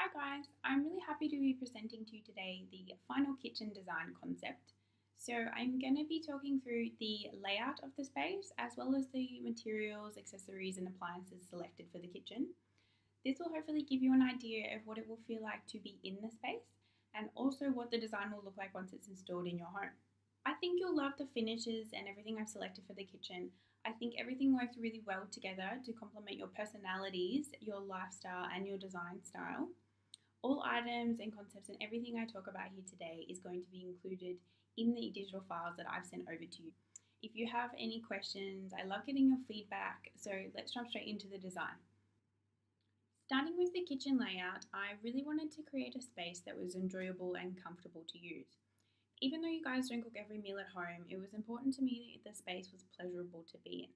Hi guys, I'm really happy to be presenting to you today the final kitchen design concept. So I'm going to be talking through the layout of the space as well as the materials, accessories and appliances selected for the kitchen. This will hopefully give you an idea of what it will feel like to be in the space and also what the design will look like once it's installed in your home. I think you'll love the finishes and everything I've selected for the kitchen. I think everything works really well together to complement your personalities, your lifestyle and your design style. All items and concepts and everything I talk about here today is going to be included in the digital files that I've sent over to you. If you have any questions, I love getting your feedback, so let's jump straight into the design. Starting with the kitchen layout, I really wanted to create a space that was enjoyable and comfortable to use. Even though you guys don't cook every meal at home, it was important to me that the space was pleasurable to be in.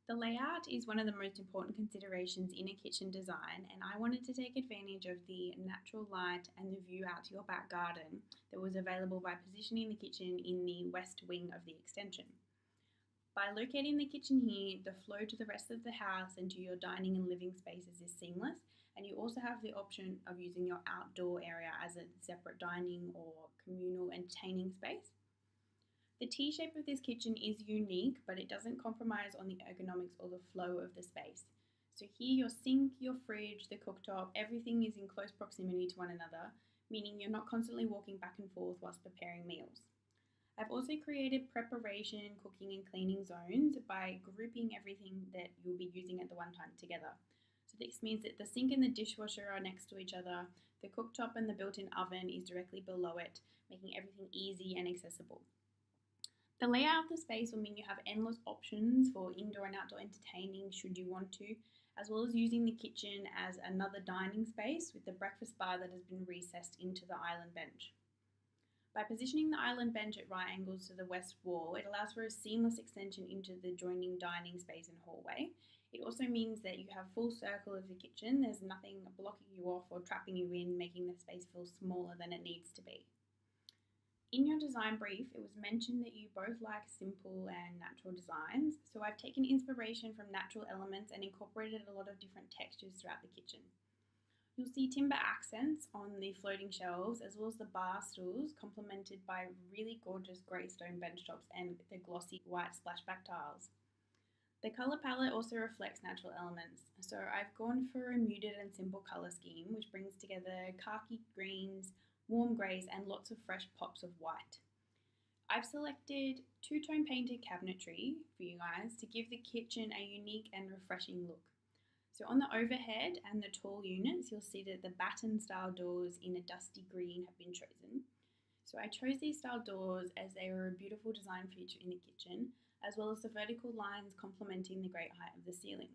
The layout is one of the most important considerations in a kitchen design, and I wanted to take advantage of the natural light and the view out to your back garden that was available by positioning the kitchen in the west wing of the extension. By locating the kitchen here, the flow to the rest of the house and to your dining and living spaces is seamless, and you also have the option of using your outdoor area as a separate dining or communal entertaining space. The T-shape of this kitchen is unique, but it doesn't compromise on the ergonomics or the flow of the space. So here your sink, your fridge, the cooktop, everything is in close proximity to one another, meaning you're not constantly walking back and forth whilst preparing meals. I've also created preparation, cooking and cleaning zones by grouping everything that you'll be using at the one time together. So this means that the sink and the dishwasher are next to each other, the cooktop and the built-in oven is directly below it, making everything easy and accessible. The layout of the space will mean you have endless options for indoor and outdoor entertaining should you want to, as well as using the kitchen as another dining space with the breakfast bar that has been recessed into the island bench. By positioning the island bench at right angles to the west wall, it allows for a seamless extension into the joining dining space and hallway. It also means that you have full circle of the kitchen. There's nothing blocking you off or trapping you in, making the space feel smaller than it needs to be. In your design brief, it was mentioned that you both like simple and natural designs, so I've taken inspiration from natural elements and incorporated a lot of different textures throughout the kitchen. You'll see timber accents on the floating shelves as well as the bar stools, complemented by really gorgeous grey stone bench tops and the glossy white splashback tiles. The colour palette also reflects natural elements, so I've gone for a muted and simple colour scheme which brings together khaki greens, warm greys and lots of fresh pops of white. I've selected two-tone painted cabinetry for you guys to give the kitchen a unique and refreshing look. So on the overhead and the tall units, you'll see that the batten style doors in a dusty green have been chosen. So I chose these style doors as they were a beautiful design feature in the kitchen, as well as the vertical lines complementing the great height of the ceiling.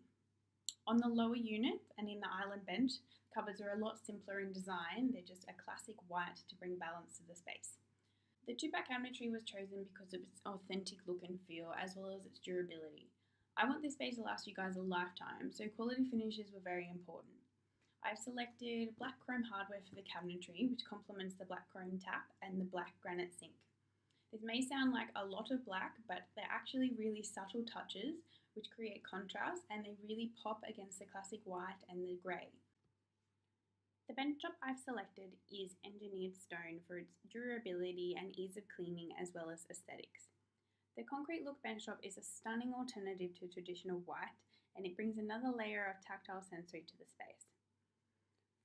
On the lower units and in the island bench, cupboards are a lot simpler in design. They're just a classic white to bring balance to the space. The two-back cabinetry was chosen because of its authentic look and feel, as well as its durability. I want this space to last you guys a lifetime, so quality finishes were very important. I've selected black chrome hardware for the cabinetry, which complements the black chrome tap and the black granite sink. This may sound like a lot of black, but they're actually really subtle touches which create contrast and they really pop against the classic white and the grey. The bench top I've selected is engineered stone for its durability and ease of cleaning as well as aesthetics. The concrete look bench top is a stunning alternative to traditional white and it brings another layer of tactile sensory to the space.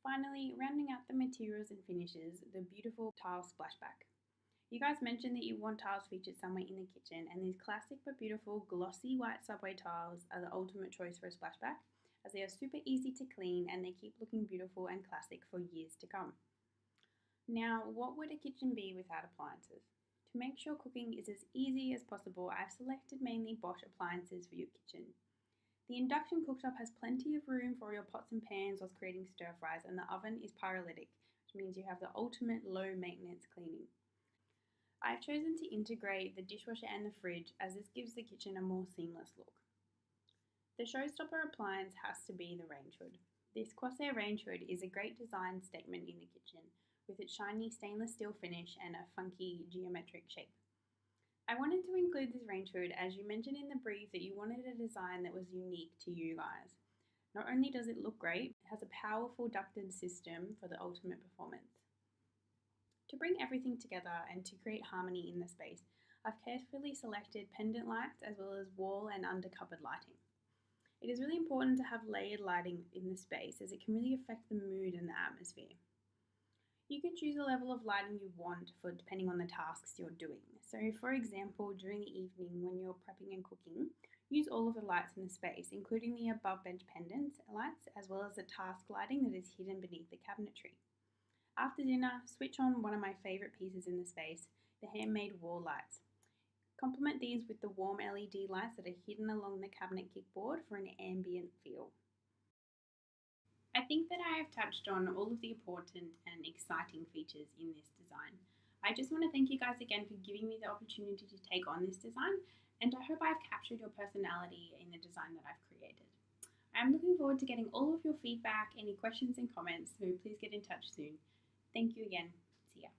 Finally, rounding out the materials and finishes, the beautiful tile splashback. You guys mentioned that you want tiles featured somewhere in the kitchen, and these classic but beautiful glossy white subway tiles are the ultimate choice for a splashback, as they are super easy to clean and they keep looking beautiful and classic for years to come. Now, what would a kitchen be without appliances? To make sure cooking is as easy as possible, I've selected mainly Bosch appliances for your kitchen. The induction cooktop has plenty of room for your pots and pans whilst creating stir fries, and the oven is pyrolytic, which means you have the ultimate low maintenance cleaning. I've chosen to integrate the dishwasher and the fridge as this gives the kitchen a more seamless look. The showstopper appliance has to be the range hood. This Corsair range hood is a great design statement in the kitchen with its shiny stainless steel finish and a funky geometric shape. I wanted to include this range hood as you mentioned in the brief that you wanted a design that was unique to you guys. Not only does it look great, it has a powerful ducted system for the ultimate performance. To bring everything together and to create harmony in the space, I've carefully selected pendant lights as well as wall and under cupboard lighting. It is really important to have layered lighting in the space as it can really affect the mood and the atmosphere. You can choose the level of lighting you want for depending on the tasks you're doing. So, for example, during the evening when you're prepping and cooking, use all of the lights in the space, including the above bench pendant lights as well as the task lighting that is hidden beneath the cabinetry. After dinner, switch on one of my favourite pieces in the space, the handmade wall lights. Complement these with the warm LED lights that are hidden along the cabinet kickboard for an ambient feel. I think that I have touched on all of the important and exciting features in this design. I just want to thank you guys again for giving me the opportunity to take on this design, and I hope I've captured your personality in the design that I've created. I'm looking forward to getting all of your feedback, any questions and comments, so please get in touch soon. Thank you again. See ya.